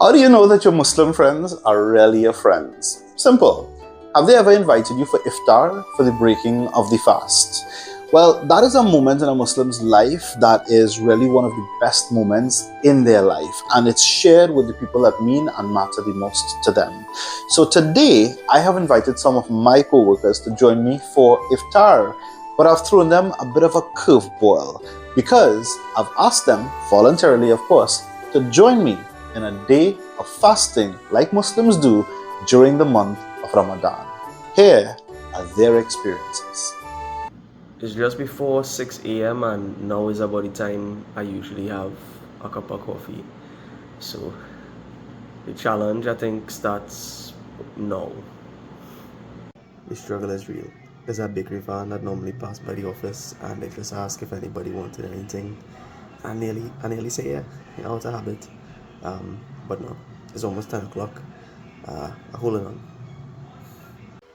How do you know that your Muslim friends are really your friends? Simple. Have they ever invited you for iftar, for the breaking of the fast? Well, that is a moment in a Muslim's life that is really one of the best moments in their life, and it's shared with the people that mean and matter the most to them. So today, I have invited some of my co-workers to join me for iftar, but I've thrown them a bit of a curveball because I've asked them, voluntarily of course, to join me in a day of fasting like Muslims do during the month of Ramadan. Here are their experiences. It's just before 6 a.m. and now is about the time I usually have a cup of coffee. So the challenge I think starts now. The struggle is real. There's a bakery van that normally pass by the office and they just ask if anybody wanted anything. I nearly say yeah, out of habit. But no, it's almost 10 o'clock. I'm holding on.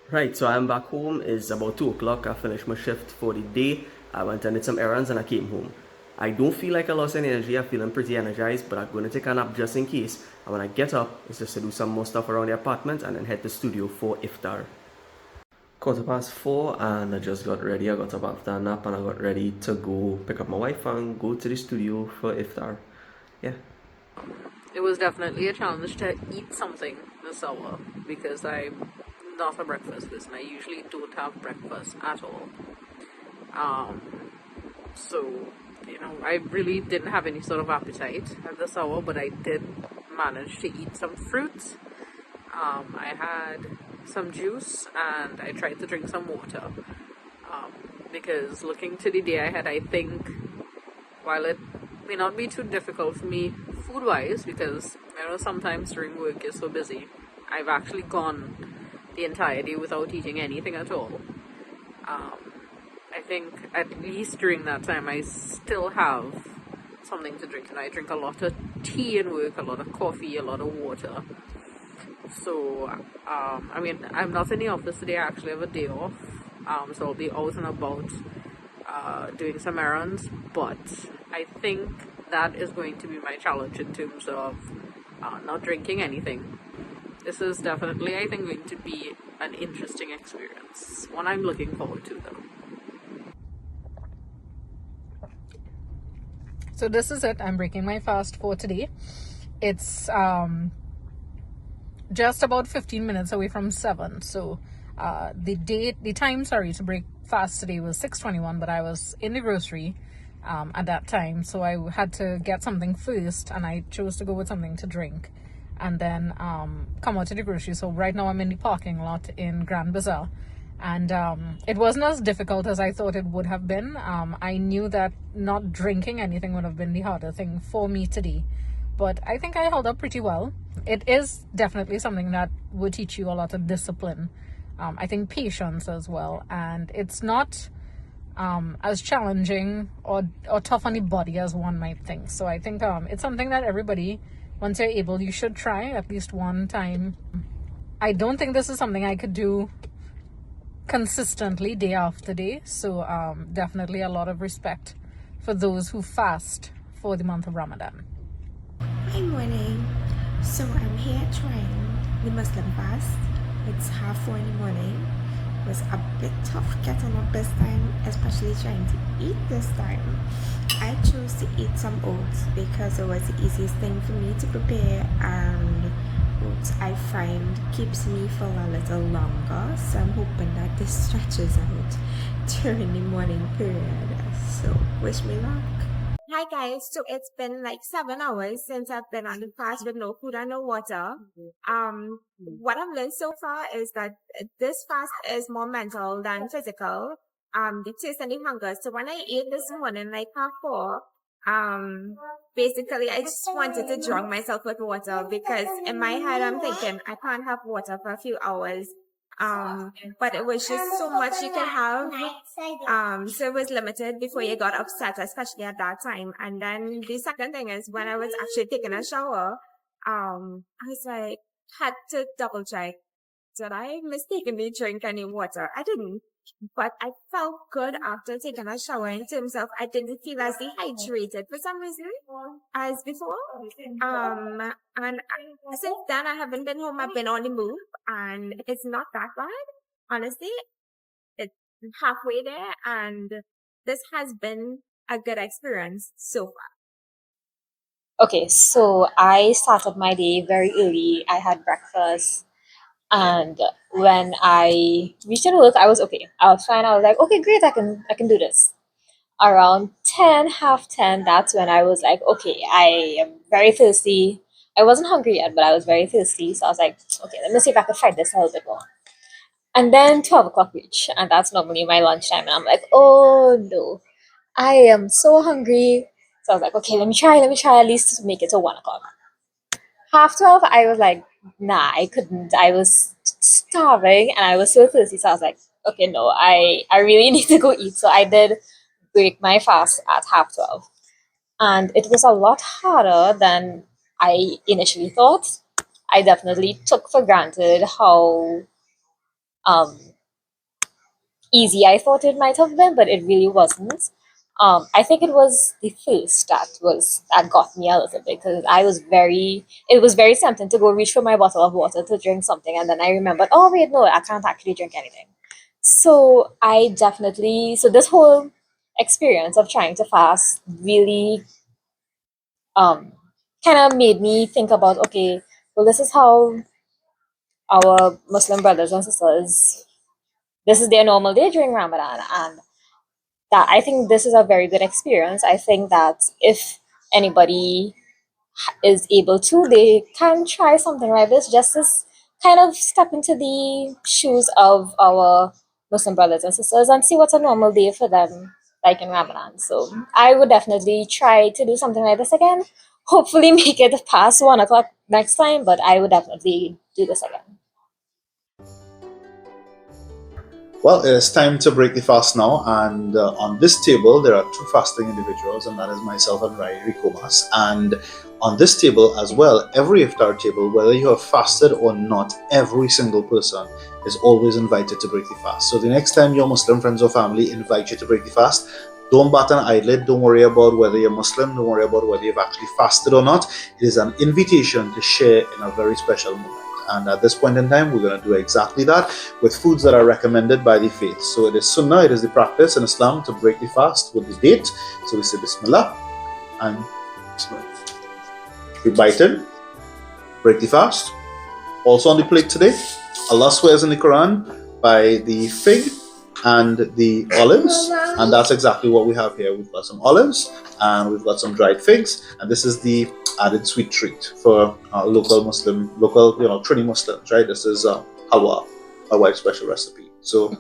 Right, so I'm back home. It's about 2 o'clock. I finished my shift for the day. I went and did some errands and I came home. I don't feel like I lost any energy. I'm feeling pretty energized, but I'm going to take a nap just in case. And when I get up, it's just to do some more stuff around the apartment and then head to the studio for Iftar. 4:15 and I just got ready. I got up after a nap and I got ready to go pick up my wife and go to the studio for Iftar. Yeah. It was definitely a challenge to eat something this hour because I'm not a breakfast person. I usually don't have breakfast at all. Um, so, I really didn't have any sort of appetite at this hour, but I did manage to eat some fruits. I had some juice and I tried to drink some water. Because looking to the day ahead, I think while it may not be too difficult for me food wise, because sometimes during work you're so busy, I've actually gone the entire day without eating anything at all. I think at least during that time I still have something to drink, and I drink a lot of tea in work, a lot of coffee, a lot of water. So I'm not in the office today. I actually have a day off, so I'll be out and about doing some errands, but I think that is going to be my challenge in terms of not drinking anything. This is definitely, I think, going to be an interesting experience, one I'm looking forward to though. So this is it. I'm breaking my fast for today. It's just about 15 minutes away from 7. So the time, to break fast today was 6:21, but I was in the grocery at that time, so I had to get something first, and I chose to go with something to drink, and then come out to the grocery. So right now I'm in the parking lot in Grand Bazaar, and it wasn't as difficult as I thought it would have been. I knew that not drinking anything would have been the harder thing for me today, but I think I held up pretty well. It is definitely something that would teach you a lot of discipline. I think patience as well, and it's not as challenging or tough on the body as one might think. So I think it's something that everybody, once you're able, you should try at least one time. I don't think this is something I could do consistently day after day. So definitely a lot of respect for those who fast for the month of Ramadan. Hi, morning. So I'm here trying the Muslim fast. It's 4:30 in the morning. It was a bit tough getting up this time, especially trying to eat this time. I chose to eat some oats because it was the easiest thing for me to prepare, and oats I find keeps me full a little longer. So I'm hoping that this stretches out during the morning period. So wish me luck. Hi guys, so it's been like 7 hours since I've been on the fast with no food and no water. What I've learned so far is that this fast is more mental than physical. The taste and the hunger. So when I ate this morning, like 4:30, basically I just wanted to drown myself with water because in my head I'm thinking I can't have water for a few hours. But it was just so much you can have. So it was limited before you got upset, especially at that time. And then the second thing is when I was actually taking a shower, I was like, had to double check. Did I mistakenly drink any water? I didn't. but I felt good after taking a shower in terms of I didn't feel as dehydrated for some reason as before. Since then I haven't been home. I've been on the move, and it's not that bad. Honestly, it's halfway there, and this has been a good experience so far. Okay, so I started my day very early. I had breakfast, and when I reached at work, I was okay. I was fine. I was like, okay, great, I can do this. Around 10, half 10, that's when I was like, okay, I am very thirsty. I wasn't hungry yet, but I was very thirsty. So I was like, okay, let me see if I can fight this a little bit more. And then 12 o'clock reached, and that's normally my lunchtime. And I'm like, oh no, I am so hungry. So I was like, okay, let me try at least to make it to 1 o'clock. Half 12, I was like, nah, I couldn't. I was starving and I was so thirsty. So I was like, okay, no, I really need to go eat. So I did break my fast at half 12. And it was a lot harder than I initially thought. I definitely took for granted how um, easy I thought it might have been, but it really wasn't. I think it was the thirst that got me a little bit because it was very tempting to go reach for my bottle of water to drink something, and then I remembered, oh wait, no, I can't actually drink anything. So this whole experience of trying to fast really um kind of made me think about, okay, well, this is how our Muslim brothers and sisters, this is their normal day during Ramadan, and that I think this is a very good experience. I think that if anybody is able to, they can try something like this just to kind of step into the shoes of our Muslim brothers and sisters and see what's a normal day for them, like in Ramadan. So I would definitely try to do something like this again. Hopefully, make it past 1 o'clock next time, but I would definitely do this again. Well, it is time to break the fast now, and on this table there are two fasting individuals, and that is myself and Rai Ricomas. And on this table as well, every iftar table, whether you have fasted or not, every single person is always invited to break the fast. So the next time your Muslim friends or family invite you to break the fast, don't bat an eyelid. Don't worry about whether you're Muslim. Don't worry about whether you've actually fasted or not. It is an invitation to share in a very special moment. And at this point in time, we're going to do exactly that with foods that are recommended by the faith. So it is sunnah, it is the practice in Islam to break the fast with the date. So we say Bismillah and we bite in, break the fast. Also on the plate today, Allah swears in the Quran by the fig and the olives, and that's exactly what we have here. We've got some olives and we've got some dried figs, and this is the added sweet treat for local Trini Muslims, right? This is halwa, my wife's special recipe. So,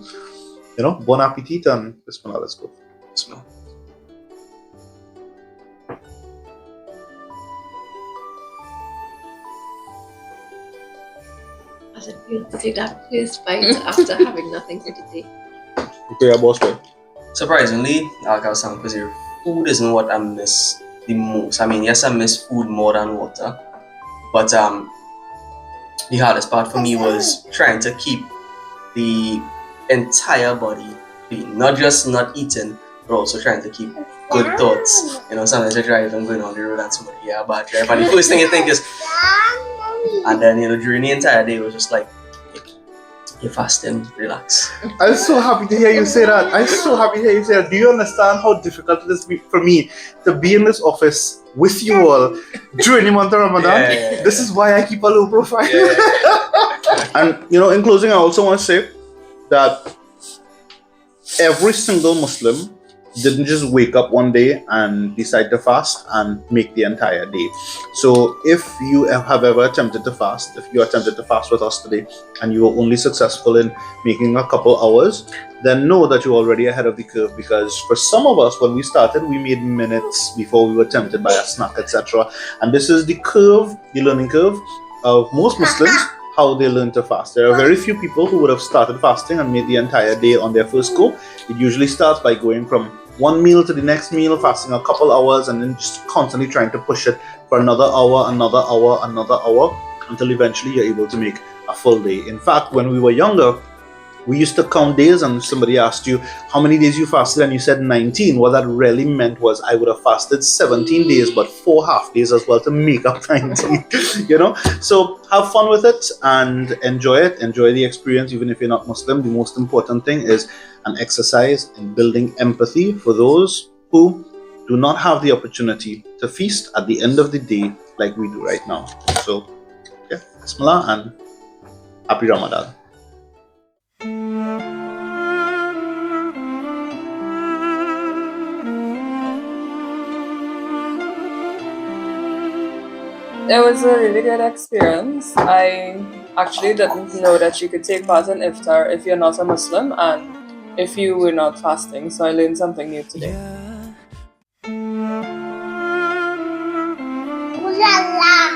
bon appetit and Bismillah, let's go. Bismillah. How's it feel to take that first bite after having nothing for today? Okay, boss boy. Surprisingly, like I was saying, because your food isn't what I miss the most. I mean, yes, I miss food more than water, but the hardest part for me was trying to keep the entire body clean, not just not eating, but also trying to keep good thoughts. Sometimes I drive and going on the road and somebody a bad drive, and the first thing you think is, and then during the entire day it was just like, you're fasting, relax. I'm so happy to hear you say that. Do you understand how difficult it is for me to be in this office with you all during the month of Ramadan? Yeah. This is why I keep a low profile. Yeah. And in closing, I also want to say that every single Muslim didn't just wake up one day and decide to fast and make the entire day. So if you have ever attempted to fast, if you attempted to fast with us today and you were only successful in making a couple hours, then know that you're already ahead of the curve, because for some of us, when we started, we made minutes before we were tempted by a snack, etc. And this is the learning curve of most Muslims, how they learn to fast. There are very few people who would have started fasting and made the entire day on their first go. It usually starts by going from one meal to the next meal, fasting a couple hours, and then just constantly trying to push it for another hour, until eventually you're able to make a full day. In fact, when we were younger, We used to count days, and somebody asked you how many days you fasted, and you said 19. What that really meant was I would have fasted 17 days, but 4 half days as well to make up 19. So have fun with it and enjoy it. Enjoy the experience, even if you're not Muslim. The most important thing is an exercise in building empathy for those who do not have the opportunity to feast at the end of the day like we do right now. So, yeah, Bismillah and happy Ramadan. It was a really good experience. I actually didn't know that you could take part in Iftar if you're not a Muslim and if you were not fasting, so I learned something new today. Ooh la la.